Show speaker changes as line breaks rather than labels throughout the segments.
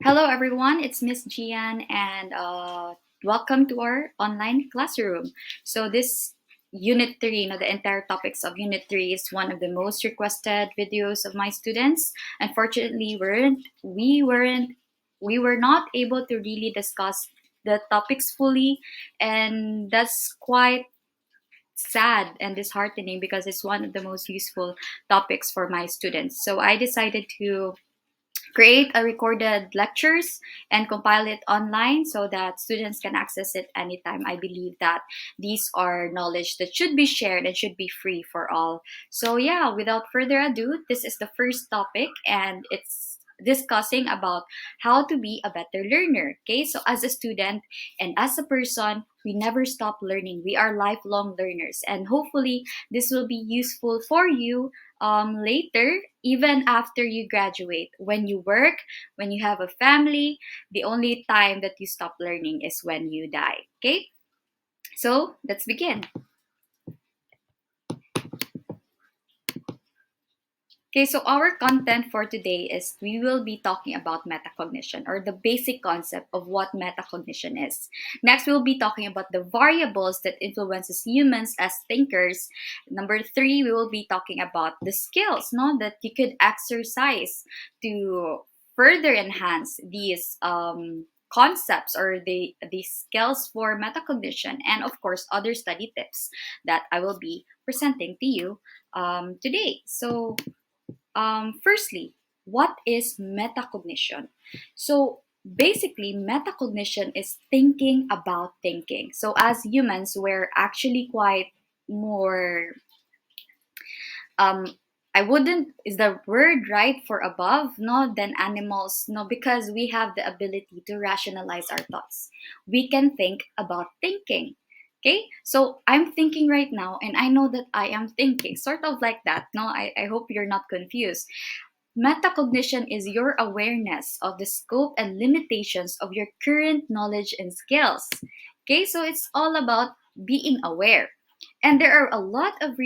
Hello, everyone. It's Miss Gian, and welcome to our online classroom. So this Unit 3, the entire topics of Unit 3 is one of the most requested videos of my students. Unfortunately, we were not able to really discuss the topics fully, and that's quite sad and disheartening because it's one of the most useful topics for my students. So I decided to create a recorded lectures and compile it online so that students can access it anytime. I believe that these are knowledge that should be shared and should be free for all. So yeah, without further ado, this is the first topic and it's discussing about how to be a better learner. Okay, so as a student and as a person, we never stop learning. We are lifelong learners, and hopefully this will be useful for you later, even after you graduate. When you work, when you have a family, the only time that you stop learning is when you die. Okay, so let's begin. Okay, so our content for today is we will be talking about metacognition or the basic concept of what metacognition is. Next, we'll be talking about the variables that influences humans as thinkers. Number three, we will be talking about the skills, no, that you could exercise to further enhance these concepts or the skills for metacognition, and of course, other study tips that I will be presenting to you today. So firstly, what is metacognition? So basically, metacognition is thinking about thinking. So as humans, we're actually quite more um I wouldn't is the word right for above no than animals, no, because we have the ability to rationalize our thoughts. We can think about thinking. Okay, so I'm thinking right now and I know that I am thinking sort of like that. No, I hope you're not confused. Metacognition is your awareness of the scope and limitations of your current knowledge and skills. Okay, so it's all about being aware. And there are a lot of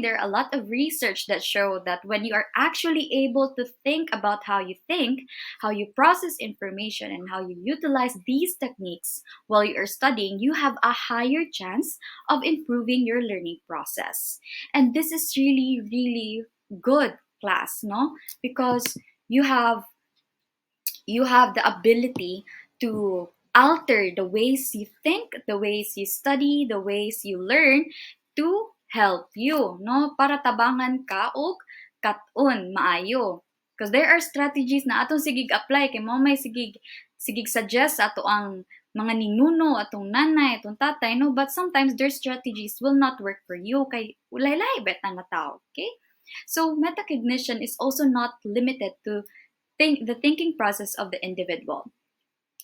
there are a lot of research that show that when you are actually able to think about how you think, how you process information, and how you utilize these techniques while you are studying, you have a higher chance of improving your learning process. And this is really, really good class, no, because you have you have the ability to alter the ways you think, the ways you study, the ways you learn to help you, no, para tabangan ka og kat-on maayo. Because there are strategies na atong sigig apply kay mo may sigig suggest sa ato ang mga ninuno, atong nanay, atong tatay, no, but sometimes their strategies will not work for you kay ulay-lay bet ang tao. Okay, so metacognition is also not limited to the thinking process of the individual.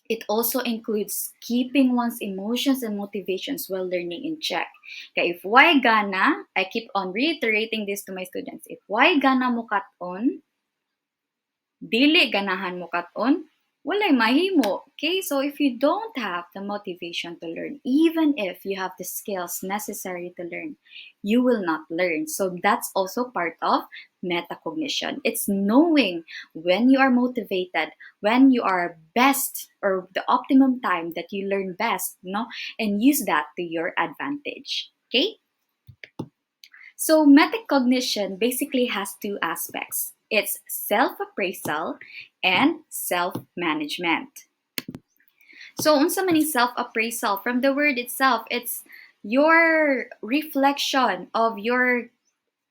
It also includes keeping one's emotions and motivations while learning in check. Okay, if why gana, I keep on reiterating this to my students. If why gana mo kat-on, dili ganahan mo kat-on, walay mahimo. Okay, so if you don't have the motivation to learn, even if you have the skills necessary to learn, you will not learn. So that's also part of metacognition. It's knowing when you are motivated, when you are best or the optimum time that you learn best, no, and use that to your advantage. Okay? So metacognition basically has two aspects. It's self-appraisal and self-management. So unsa man self-appraisal? From the word itself, it's your reflection of your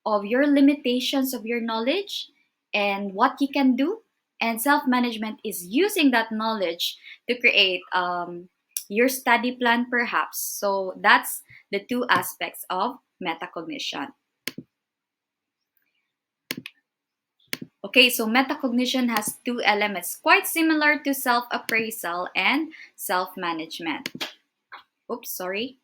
limitations of your knowledge and what you can do. And self-management is using that knowledge to create your study plan perhaps. So that's the two aspects of metacognition. Okay, so metacognition has two elements, quite similar to self-appraisal and self-management. Oops, sorry.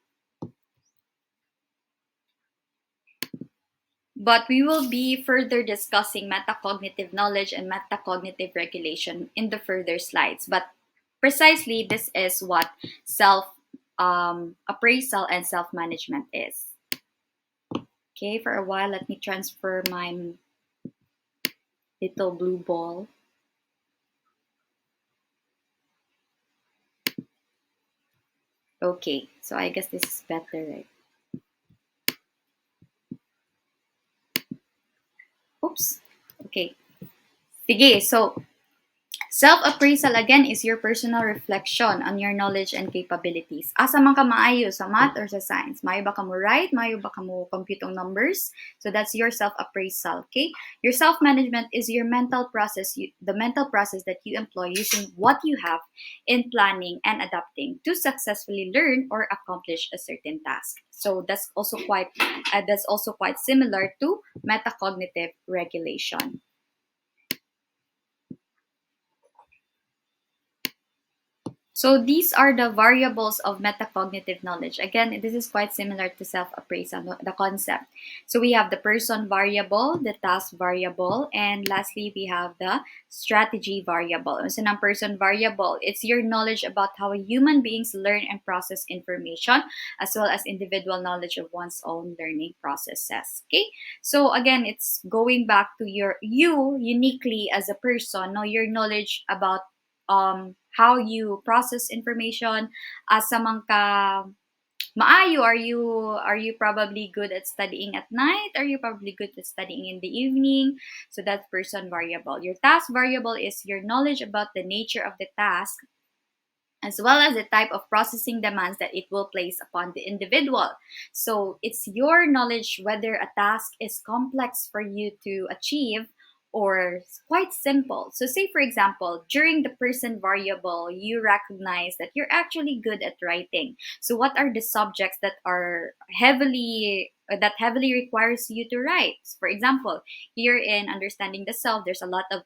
But we will be further discussing metacognitive knowledge and metacognitive regulation in the further slides. But precisely, this is what self-appraisal and self-management is. Okay, for a while, let me transfer my little blue ball. Okay, so I guess this is better, right? Oops. Okay. Sige, so self-appraisal again is your personal reflection on your knowledge and capabilities. Asa man ka maayo sa math or sa science? Maayo ba ka mo write? Maayo ba ka mo compute ang numbers? So that's your self-appraisal, okay? Your self-management is your mental process, the mental process that you employ using what you have in planning and adapting to successfully learn or accomplish a certain task. So that's also quite similar to metacognitive regulation. So these are the variables of metacognitive knowledge. Again, this is quite similar to self-appraisal, the concept. So we have the person variable, the task variable, and lastly, we have the strategy variable. So ng person variable, it's your knowledge about how human beings learn and process information, as well as individual knowledge of one's own learning processes. Okay? So again, it's going back to you uniquely as a person, know your knowledge about how you process information, asa man ka maayo. Are you probably good at studying at night? Are you probably good at studying in the evening? So that's person variable. Your task variable is your knowledge about the nature of the task, as well as the type of processing demands that it will place upon the individual. So it's your knowledge whether a task is complex for you to achieve or quite simple. So say for example, during the person variable, you recognize that you're actually good at writing. So what are the subjects that heavily requires you to write? For example, here in understanding the self, there's a lot of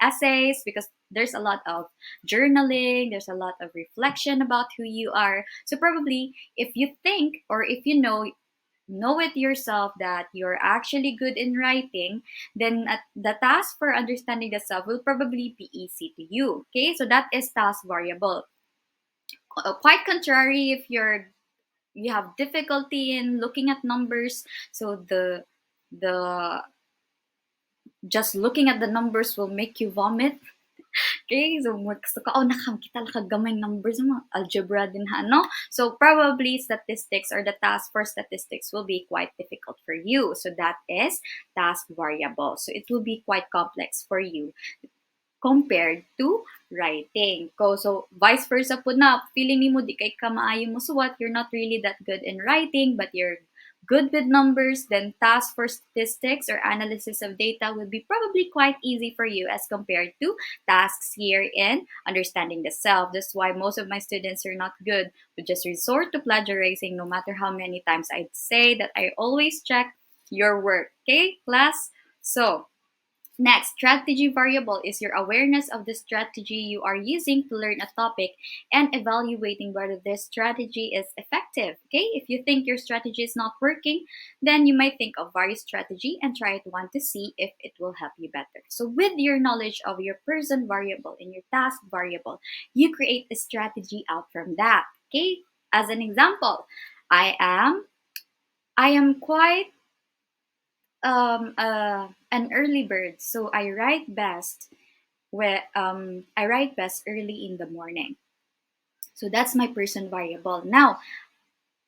essays, because there's a lot of journaling, there's a lot of reflection about who you are. So probably if you think, or if you know it yourself that you're actually good in writing, then the task for understanding the self will probably be easy to you. Okay, so that is task variable. Quite contrary, if you have difficulty in looking at numbers, so the just looking at the numbers will make you vomit. Okay, so gusto ka, oh, nakakita lang kagamay numbers, mga algebra din ha, no? So probably statistics, or the task for statistics, will be quite difficult for you. So that is task variable. So it will be quite complex for you compared to writing. So vice versa po na, feeling ni mo di kay ka maayo mo suwat, you're not really that good in writing, but you're good with numbers, then task for statistics or analysis of data will be probably quite easy for you as compared to tasks here in understanding the self. That's why most of my students are not good, would just resort to plagiarizing no matter how many times I'd say that I always check your work. Okay, class? So next, strategy variable is your awareness of the strategy you are using to learn a topic and evaluating whether this strategy is effective. Okay, if you think your strategy is not working, then you might think of various strategy and try it one to see if it will help you better. So with your knowledge of your person variable and your task variable, you create a strategy out from that. Okay, as an example, I am quite an early bird, so I write best early in the morning. So that's my person variable. Now,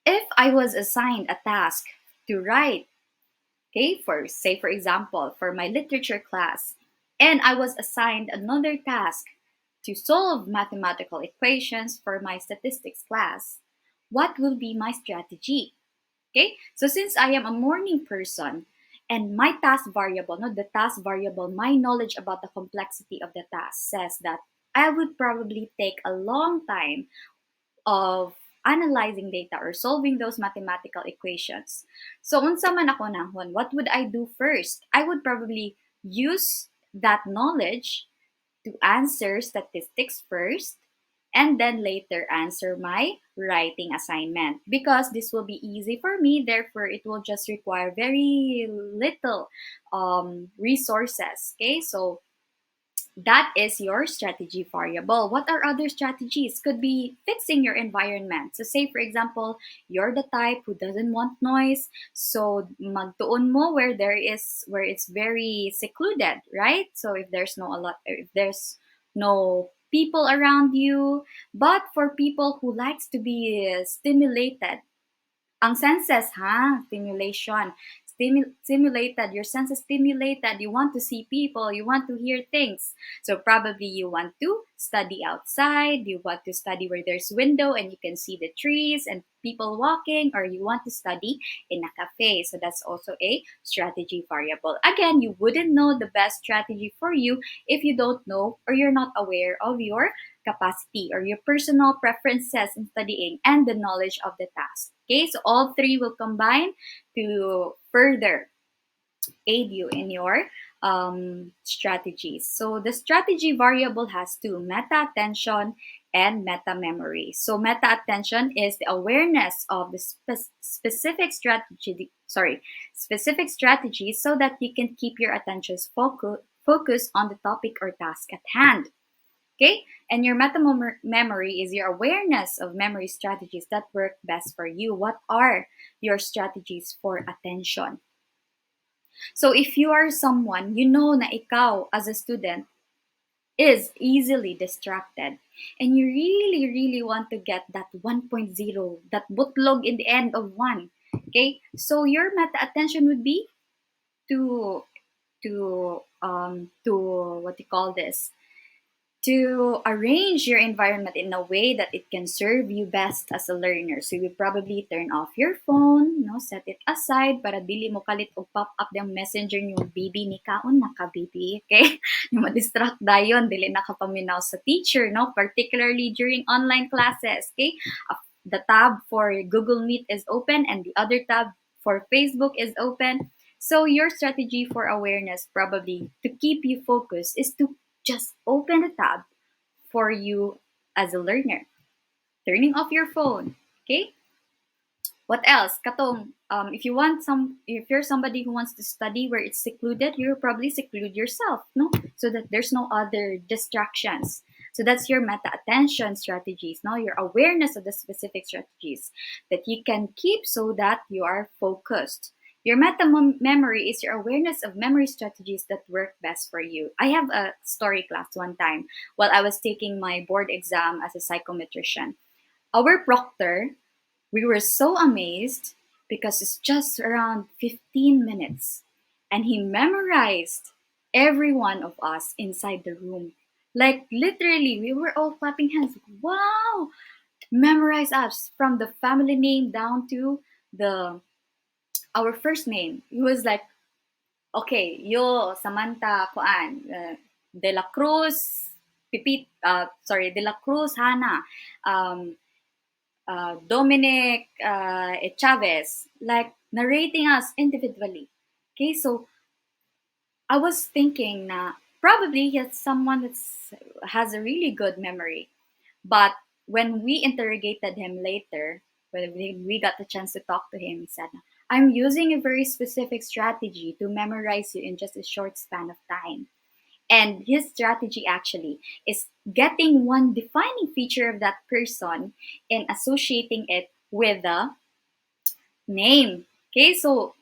if I was assigned a task to write, okay, for example, for my literature class, and I was assigned another task to solve mathematical equations for my statistics class, what will be my strategy? Okay, so since I am a morning person and my task variable, not the task variable, my knowledge about the complexity of the task says that I would probably take a long time of analyzing data or solving those mathematical equations. So unsa man ako nahon, what would I do first? I would probably use that knowledge to answer statistics first, and then later answer my writing assignment, because this will be easy for me, therefore it will just require very little resources. Okay, so that is your strategy variable. What are other strategies? Could be fixing your environment. So say for example, you're the type who doesn't want noise. So magtuon mo where it's very secluded, right? So if there's no people around you. But for people who likes to be stimulated, ang senses, ha? Stimulation. Stimulated. Your senses stimulated. You want to see people. You want to hear things. So probably you want to study outside. You want to study where there's window and you can see the trees and people walking, or you want to study in a cafe. So that's also a strategy variable. Again, you wouldn't know the best strategy for you if you don't know or you're not aware of your capacity or your personal preferences in studying and the knowledge of the task. Okay, so all three will combine to further aid you in your strategies. So the strategy variable has two: meta attention and meta memory. So meta attention is the awareness of the specific strategy. Specific strategies so that you can keep your attentions focused on the topic or task at hand. Okay? And your meta memory is your awareness of memory strategies that work best for you. What are your strategies for attention? So if you are someone, you know na ikaw as a student is easily distracted and you really, really want to get that 1.0, that butlog in the end of 1. Okay? So your meta attention would be to to what you call this, to arrange your environment in a way that it can serve you best as a learner. So you probably turn off your phone, no, set it aside para dili mo kalit og pop up ng messenger yung bibi ni kaon naka bibi, okay? Yung ma-distract dayon dili nakapaminaw sa teacher, no, particularly during online classes, okay? The tab for Google Meet is open and the other tab for Facebook is open. So your strategy for awareness probably to keep you focused is to just open the tab for you as a learner. Turning off your phone. Okay? What else? Katong, if you're somebody who wants to study where it's secluded, you'll probably seclude yourself, no? So that there's no other distractions. So that's your meta attention strategies, no? Your awareness of the specific strategies that you can keep so that you are focused. Your meta memory is your awareness of memory strategies that work best for you. I have a story class one time while I was taking my board exam as a psychometrician. Our proctor, we were so amazed because it's just around 15 minutes and he memorized every one of us inside the room. Like literally, we were all clapping hands. Wow! Memorize us from the family name down to the our first name. He was like, okay, yo, Samantha, Kuan, De La Cruz, De La Cruz, Hannah, um, Dominic, Chavez, like narrating us individually. Okay, so I was thinking na probably he's someone that has a really good memory. But when we interrogated him later, when we got the chance to talk to him, he said, I'm using a very specific strategy to memorize you in just a short span of time. And his strategy actually is getting one defining feature of that person and associating it with the name. Okay, so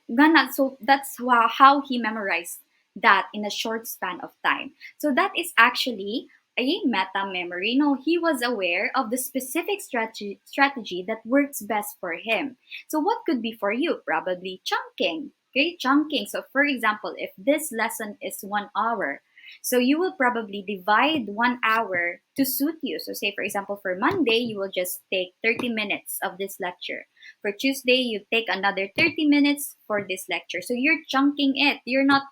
that's how he memorized that in a short span of time. So that is actually a meta memory. No, he was aware of the specific strategy that works best for him. So what could be for you? Probably chunking. Okay, chunking. So for example, if this lesson is 1 hour, so you will probably divide 1 hour to suit you. So say for example, for Monday, you will just take 30 minutes of this lecture. For Tuesday, you take another 30 minutes for this lecture. So you're chunking it. You're not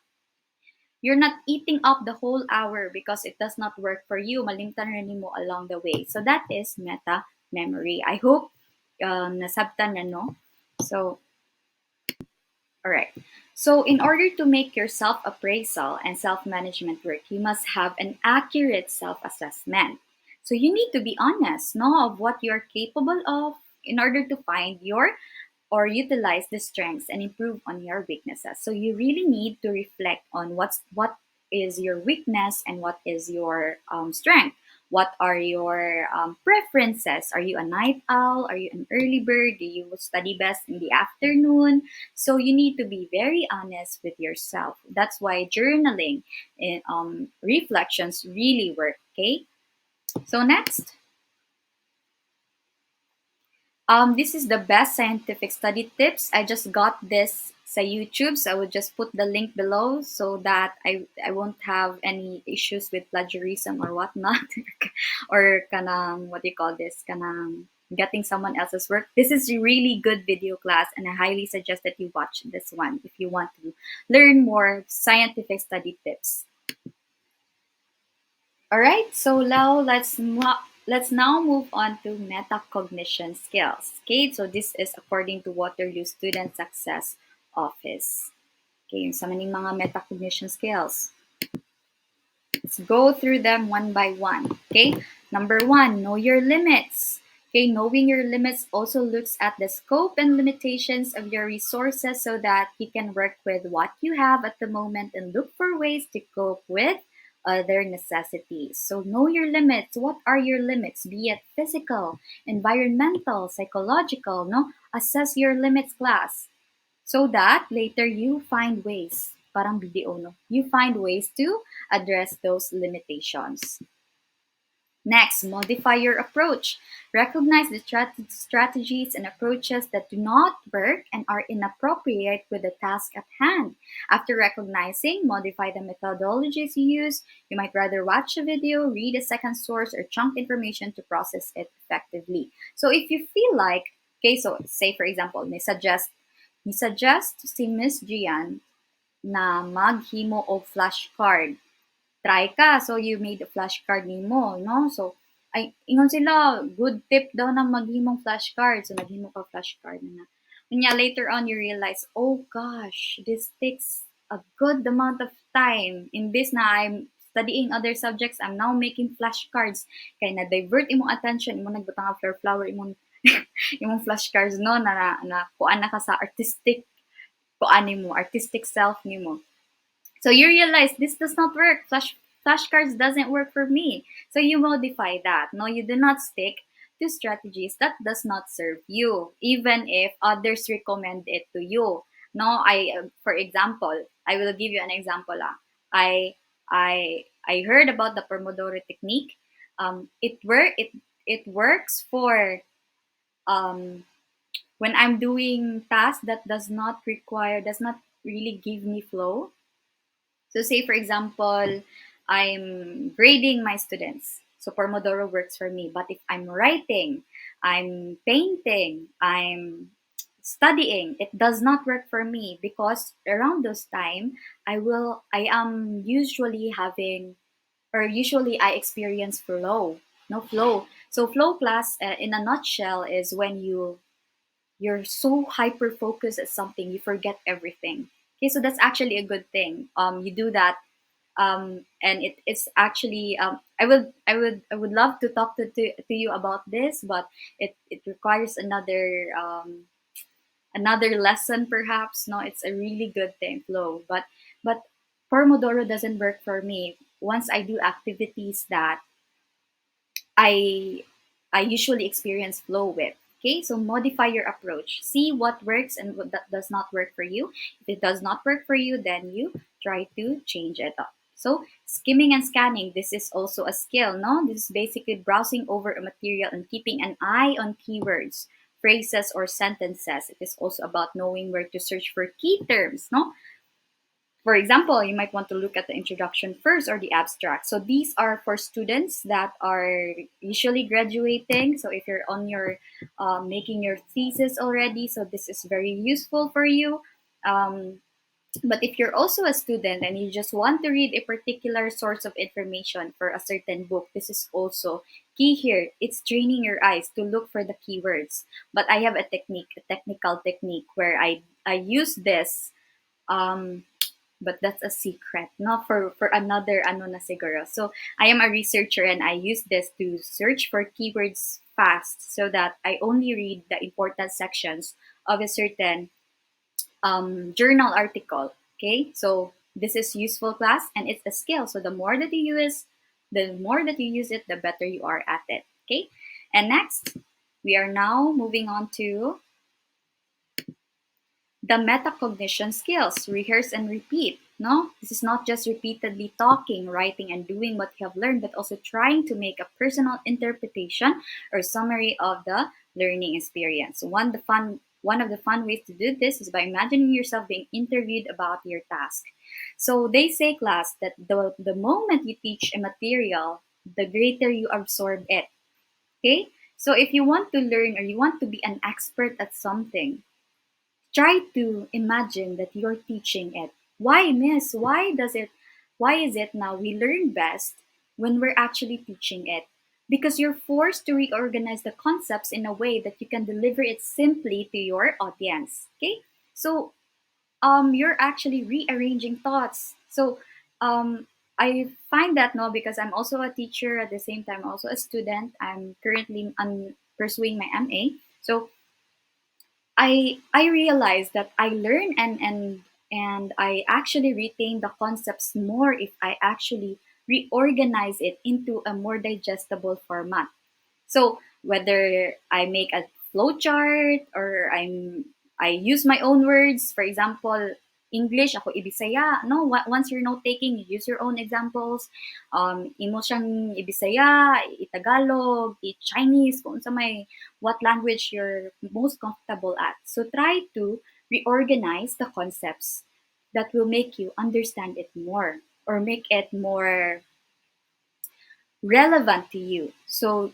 eating up the whole hour because it does not work for you. Malimtan rin mo along the way. So that is meta memory. I hope nasabtan na, no? So, all right. So in order to make your self-appraisal and self-management work, you must have an accurate self-assessment. So you need to be honest, no, of what you're capable of in order to find your or utilize the strengths and improve on your weaknesses. So you really need to reflect on what is your weakness and what is your strength. What are your preferences? Are you a night owl? Are you an early bird? Do you study best in the afternoon? So you need to be very honest with yourself. That's why journaling and reflections really work. Okay. So next, this is the best scientific study tips. I just got this sa YouTube, so I would just put the link below so that I won't have any issues with plagiarism or whatnot, or kanang what do you call this? Kanang getting someone else's work. This is a really good video class, and I highly suggest that you watch this one if you want to learn more scientific study tips. All right, so now let's now move on to metacognition skills. Okay, so this is according to Waterloo Student Success Office. Okay, yung sa maning mga metacognition skills. Let's go through them one by one. Okay, number one, know your limits. Okay, knowing your limits also looks at the scope and limitations of your resources so that you can work with what you have at the moment and look for ways to cope with other necessities. So, know your limits. What are your limits? Be it physical, environmental, psychological, no? Assess your limits, class, so that later you find ways, parang BDO, no? You find ways to address those limitations. Next, modify your approach. Recognize the strategies and approaches that do not work and are inappropriate with the task at hand. After recognizing, modify the methodologies you use. You might rather watch a video, read a second source, or chunk information to process it effectively. So if you feel like, okay, so say for example, ni suggest si Miss Gian na maghimo og flashcard. Try ka. So, you made a flashcard nimo, no? So, ay, ingon sila, good tip daw na maghimong flashcard. So, naghimo ka flashcard na. Kanya, later on, you realize, oh gosh, this takes a good amount of time. Imbis na I'm studying other subjects, I'm now making flashcards. Kaya na-divert imong attention, imong nagbutang nga flower, imong, imong flashcards, no? Na kuan na ka sa artistic, kuan nimo, artistic self nimo. So you realize this does not work. Flashcards doesn't work for me. So you modify that. No, you do not stick to strategies that does not serve you, even if others recommend it to you. No, for example, I will give you an example. I I heard about the Pomodoro technique. It works for um, when I'm doing tasks that does not really give me flow. So say for example, I'm grading my students. So Pomodoro works for me. But if I'm writing, I'm painting, I'm studying, it does not work for me because around those time I am usually having or usually I experience flow. No flow. So flow class in a nutshell is when you're so hyper focused at something you forget everything. Okay, so that's actually a good thing. You do that, and it's actually I would love to talk to you about this, but it requires another lesson perhaps. No, it's a really good thing, flow, but Pomodoro doesn't work for me. Once I do activities that I I usually experience flow with. Okay, so modify your approach. See what works and what that does not work for you. If it does not work for you, then you try to change it up. So skimming and scanning, this is also a skill, no? This is basically browsing over a material and keeping an eye on keywords, phrases, or sentences. It is also about knowing where to search for key terms, no? For example, you might want to look at the introduction first or the abstract. So these are for students that are usually graduating. So if you're on your making your thesis already, so this is very useful for you. Um, but if you're also a student and you just want to read a particular source of information for a certain book, this is also key here. It's training your eyes to look for the keywords. But I have a technical technique where I use this. Um, but that's a secret, not for another ano na siguro. So I am a researcher and I use this to search for keywords fast so that I only read the important sections of a certain journal article. Okay, so this is useful, class, and it's a skill. So the more that you use it, the better you are at it. Okay, and next we are now moving on to the metacognition skills, rehearse and repeat. No, this is not just repeatedly talking, writing, and doing what you have learned, but also trying to make a personal interpretation or summary of the learning experience. One of the fun ways to do this is by imagining yourself being interviewed about your task. So they say, class, that the moment you teach a material, the greater you absorb it. Okay? So if you want to learn or you want to be an expert at something, try to imagine that you're teaching it. Why, miss? Why is it now we learn best when we're actually teaching it? Because you're forced to reorganize the concepts in a way that you can deliver it simply to your audience. Okay? So you're actually rearranging thoughts. So I find that, no, because I'm also a teacher at the same time, also a student. I'm currently pursuing my MA. So I realized that I learn and I actually retain the concepts more if I actually reorganize it into a more digestible format. So whether I make a flowchart or I use my own words, for example, English, ako ibisaya. No, once you're note taking, you use your own examples. Imo siyang ibisaya, itagalog, i-Chinese, kung sa may what language you're most comfortable at. So try to reorganize the concepts that will make you understand it more or make it more relevant to you. So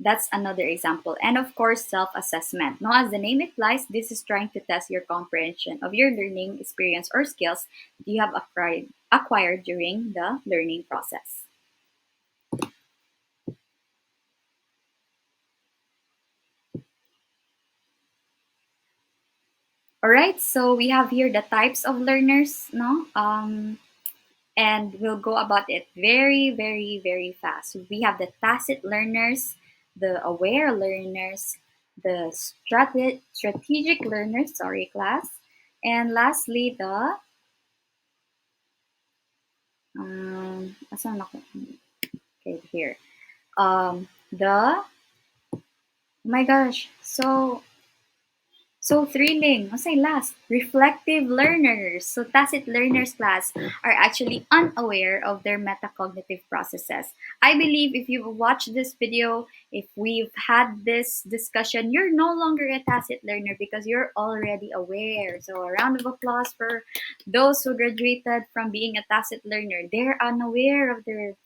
that's another example. And of course, self-assessment. Now, as the name implies, this is trying to test your comprehension of your learning experience or skills that you have acquired during the learning process. All right, so we have here the types of learners, no? And we'll go about it very, very, very fast. We have the tacit learners, the aware learners, the strategic learners, sorry, class, and lastly, the asan ako? Okay, here. The oh my gosh, so thrilling. I'll say last, reflective learners. So tacit learners class are actually unaware of their metacognitive processes. I believe if you've watched this video, if we've had this discussion, you're no longer a tacit learner because you're already aware. So a round of applause for those who graduated from being a tacit learner. They're unaware of their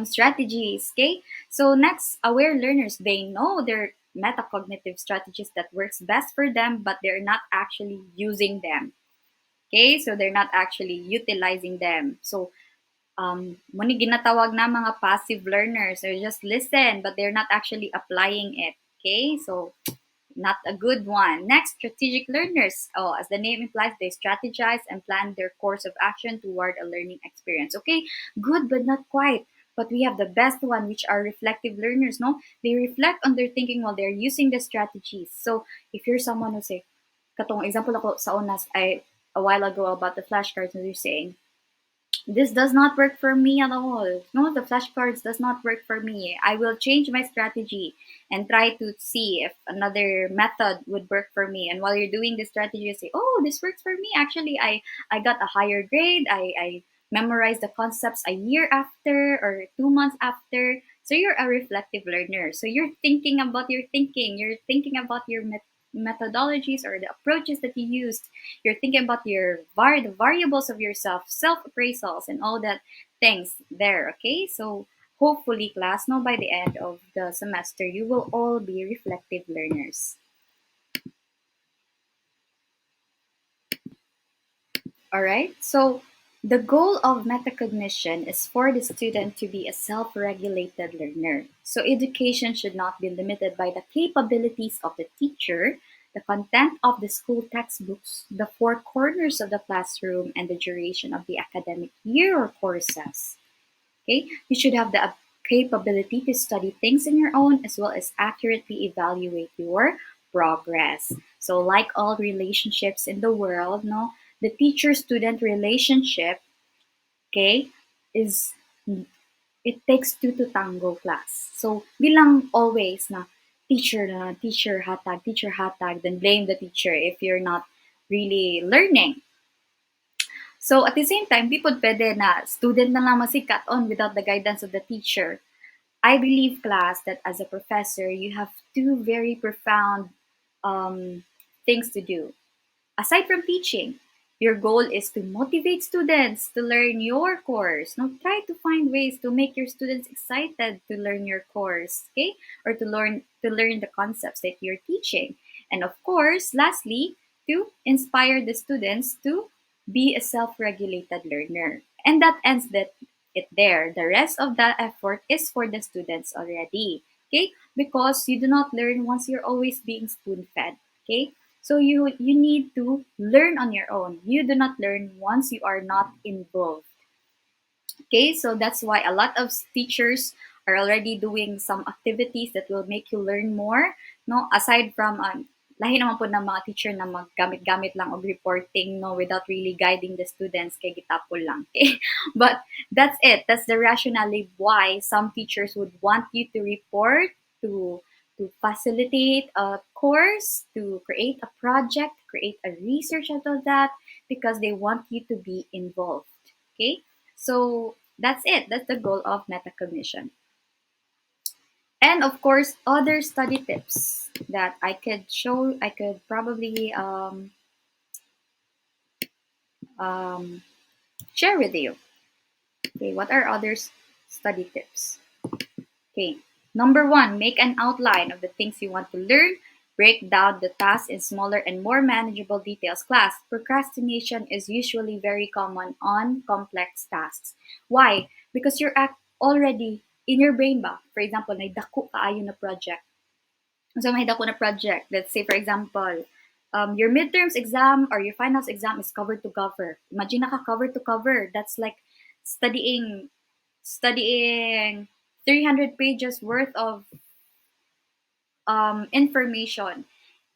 strategies. Okay, so next, aware learners, they know their metacognitive strategies that works best for them, but they're not actually using them. Okay, so they're not actually utilizing them. So muni ginatawag na mga passive learners. They just listen, but they're not actually applying it. Okay, so not a good one. Next, strategic learners. Oh, as the name implies, they strategize and plan their course of action toward a learning experience. Okay, good, but not quite. But we have the best one, which are reflective learners. No, they reflect on their thinking while they're using the strategies. So if you're someone who say, katong example ako sa unas, I a while ago about the flashcards, and you're saying, this does not work for me at all. No, the flashcards does not work for me. I will change my strategy and try to see if another method would work for me. And while you're doing this strategy, you say, oh, this works for me. Actually, I got a higher grade. I memorized the concepts a year after or 2 months after. So you're a reflective learner. So you're thinking about your thinking. You're thinking about your methodologies or the approaches that you used. You're thinking about the variables of yourself, self appraisals, and all that things there. Okay, so hopefully, class, now by the end of the semester, you will all be reflective learners. All right, so the goal of metacognition is for the student to be a self regulated learner. So, education should not be limited by the capabilities of the teacher, the content of the school textbooks, the four corners of the classroom, and the duration of the academic year or courses. Okay, you should have the capability to study things on your own as well as accurately evaluate your progress. So, like all relationships in the world, no, the teacher-student relationship, okay, is it takes two to tango, class. So, bilang always na teacher hatag, then blame the teacher if you're not really learning. So at the same time, di pod pwede na student na lang masikat on without the guidance of the teacher. I believe, class, that as a professor, you have two very profound things to do. Aside from teaching, your goal is to motivate students to learn your course. Now, try to find ways to make your students excited to learn your course, okay? Or to learn the concepts that you're teaching. And of course, lastly, to inspire the students to be a self-regulated learner. And that ends it there. The rest of that effort is for the students already, okay? Because you do not learn once you're always being spoon-fed, okay? So you need to learn on your own. You do not learn once you are not involved. Okay, so that's why a lot of teachers are already doing some activities that will make you learn more. No, aside from lahi naman po ng mga teacher na maggamit-gamit lang og reporting no without really guiding the students kay gitapol lang. Okay? But that's it. That's the rationale why some teachers would want you to report, to facilitate a course, to create a project, create a research out of that because they want you to be involved. Okay? So that's it. That's the goal of metacognition. And of course, other study tips that I could probably um, share with you. Okay, what are other study tips? Okay, number one, make an outline of the things you want to learn. Break down the task in smaller and more manageable details. Class, procrastination is usually very common on complex tasks. Why? Because you're already in your brain ba? For example, may dako kaayo na project. So may dako na project. Let's say, for example, your midterms exam or your finals exam is cover to cover. Imagine naka cover to cover. That's like studying 300 pages worth of information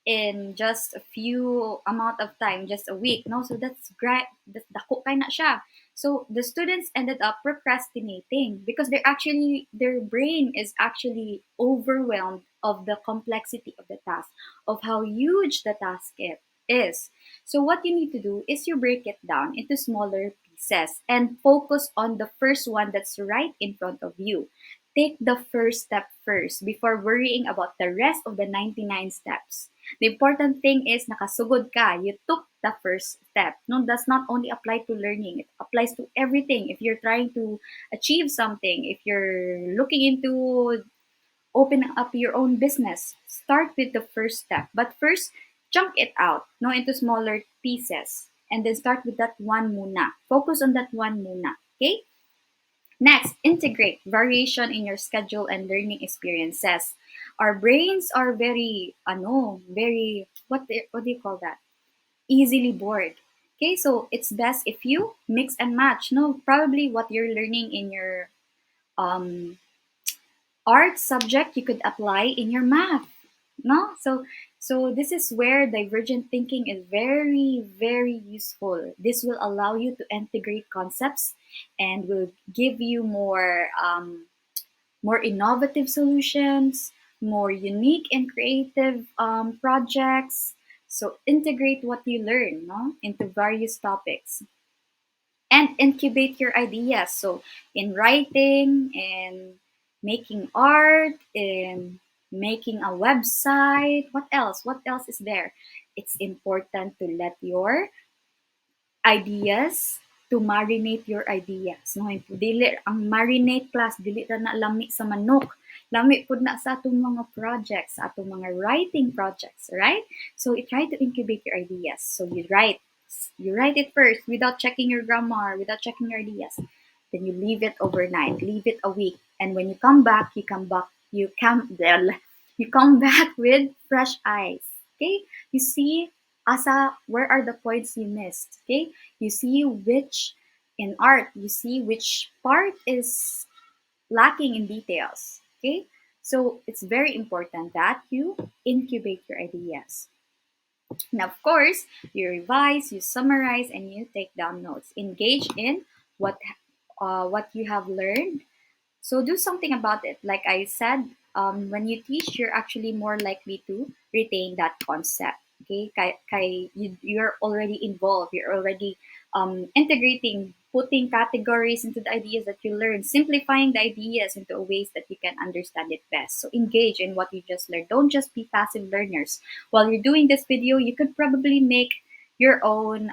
in just a few amount of time, just a week. No, so that's great. That's dako kay na siya. So the students ended up procrastinating because their brain is actually overwhelmed of the complexity of the task, of how huge the task it is. So what you need to do is you break it down into smaller pieces and focus on the first one that's right in front of you. Take the first step first before worrying about the rest of the 99 steps. The important thing is nakasugod ka. You took the first step. No, does not only apply to learning. It applies to everything. If you're trying to achieve something, if you're looking into opening up your own business, start with the first step. But first, chunk it out, no, into smaller pieces. And then start with that one muna. Focus on that one muna. Okay? Next, integrate variation in your schedule and learning experiences. Our brains are very, what do you call that? Easily bored. Okay, so it's best if you mix and match. No, probably what you're learning in your um, art subject, you could apply in your math. No, so this is where divergent thinking is very useful. This will allow you to integrate concepts and will give you more innovative solutions, more unique and creative projects. So integrate what you learn, no, into various topics and incubate your ideas. So in writing, in making art, in making a website, what else? What else is there? It's important to let your ideas to marinate your ideas. No, dili ang marinate class dili ra na lami sa manok. Lami pud na sa atong mga projects, sa atong mga writing projects, right? So you try to incubate your ideas. So you write. You write it first without checking your grammar, without checking your ideas. Then you leave it overnight, leave it a week, and when you come back, you come back with fresh eyes. Okay? You see where are the points you missed. Okay, you see which in art you see which part is lacking in details. Okay, so it's very important that you incubate your ideas. Now, of course, you revise, you summarize, and you take down notes. Engage in what you have learned, so do something about it. Like I said, when you teach, you're actually more likely to retain that concept. Okay, you're already involved. You're already integrating, putting categories into the ideas that you learn, simplifying the ideas into ways that you can understand it best. So engage in what you just learned. Don't just be passive learners. While you're doing this video, you could probably make your own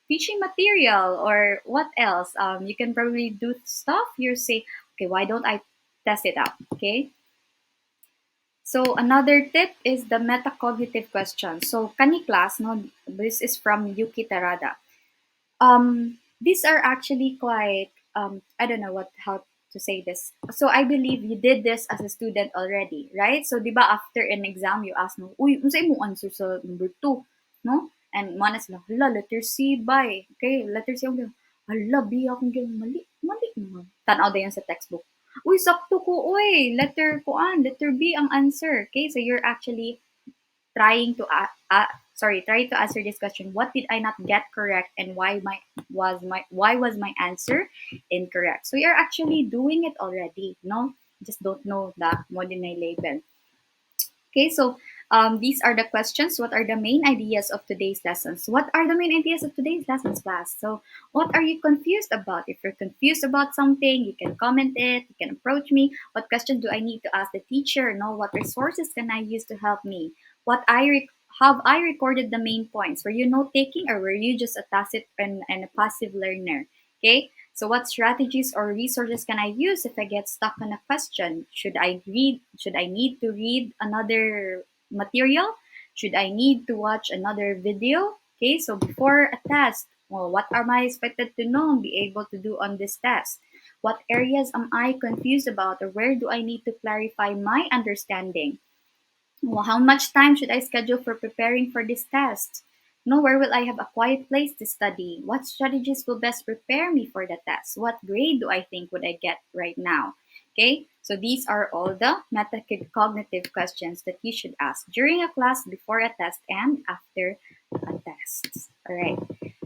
teaching material, or what else. You can probably do stuff. You say, okay, why don't I test it out? Okay. So another tip is the metacognitive questions. So kani class, no, this is from Yuki Terada. These are actually quite I don't know what how to say this. So I believe you did this as a student already, right? So diba after an exam you ask no, uy, unsay mo answer sa number 2, no? And manas na, hala, letter C, bye. Okay, letter C, okay. Hala, B akong gyud mali. Mali naman. Tanaw dayon sa textbook. Uy, sakto ko, uy. Letter B ang answer. Okay, so you're actually trying to trying to answer this question. What did I not get correct, and why was my answer incorrect? So you're actually doing it already, no? Just don't know the modern label. Okay, so these are the questions. What are the main ideas of today's lessons? What are the main ideas of today's lessons, class? So, what are you confused about? If you're confused about something, you can comment it, you can approach me. What question do I need to ask the teacher? No, what resources can I use to help me? What have I recorded the main points? Were you note taking, or were you just a tacit and a passive learner? Okay, so what strategies or resources can I use if I get stuck on a question? Should I need to read another material? Should I need to watch another video? Okay, so before a test, well, what am I expected to know and be able to do on this test? What areas am I confused about, or where do I need to clarify my understanding? Well, how much time should I schedule for preparing for this test? No, where will I have a quiet place to study? What strategies will best prepare me for the test? What grade do I think would I get right now? Okay, so these are all the metacognitive questions that you should ask during a class, before a test, and after a test. All right.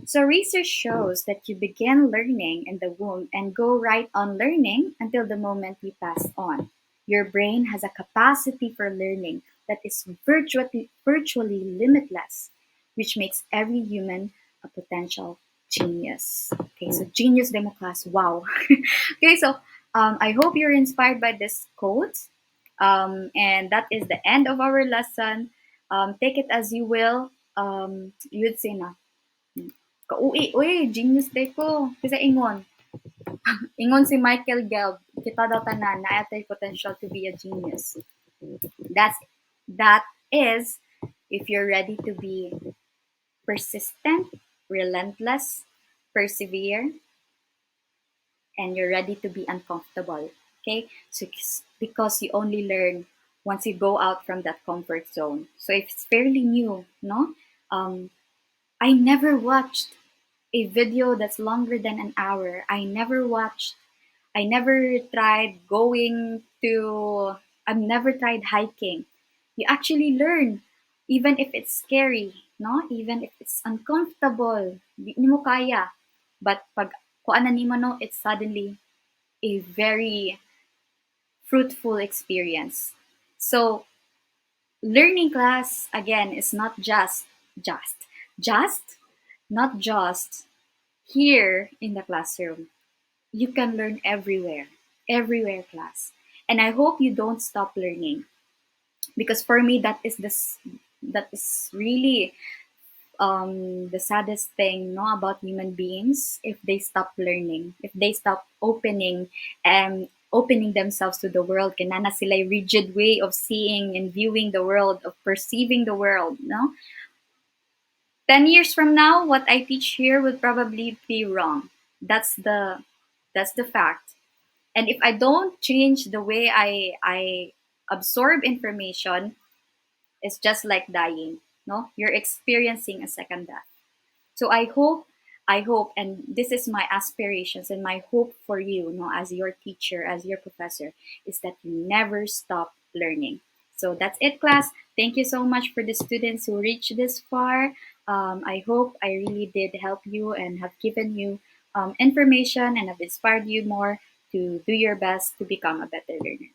So research shows that you begin learning in the womb and go right on learning until the moment you pass on. Your brain has a capacity for learning that is virtually limitless, which makes every human a potential genius. Okay, so genius demo class. Wow. Okay, so I hope you're inspired by this quote. And that is the end of our lesson. Take it as you will. You'd say na, kauwi, uy, genius day ko. Kasi ingon si Michael Gelb, kita daw tanan na atay potential to be a genius. That's that is if you're ready to be persistent, relentless, persevere, and you're ready to be uncomfortable. Okay? So because you only learn once you go out from that comfort zone. So if it's fairly new, no? I never watched a video that's longer than an hour. I never tried going to, I've never tried hiking. You actually learn, even if it's scary, no? Even if it's uncomfortable, di mo kaya. But pag kuan na nimo no, it's suddenly a very fruitful experience. So learning class again is not just just not just here in the classroom. You can learn everywhere class. And I hope you don't stop learning, because for me that is really the saddest thing, no, about human beings, if they stop learning, if they stop opening themselves to the world. Kanana sila rigid way of seeing and viewing the world, of perceiving the world, no. 10 years from now, what I teach here would probably be wrong. That's the fact. And if I don't change the way I absorb information, it's just like dying. No, you're experiencing a second death. So I hope, and this is my aspirations and my hope for you, no, as your teacher, as your professor, is that you never stop learning. So that's it, class. Thank you so much for the students who reached this far. I hope I really did help you and have given you information and have inspired you more to do your best to become a better learner.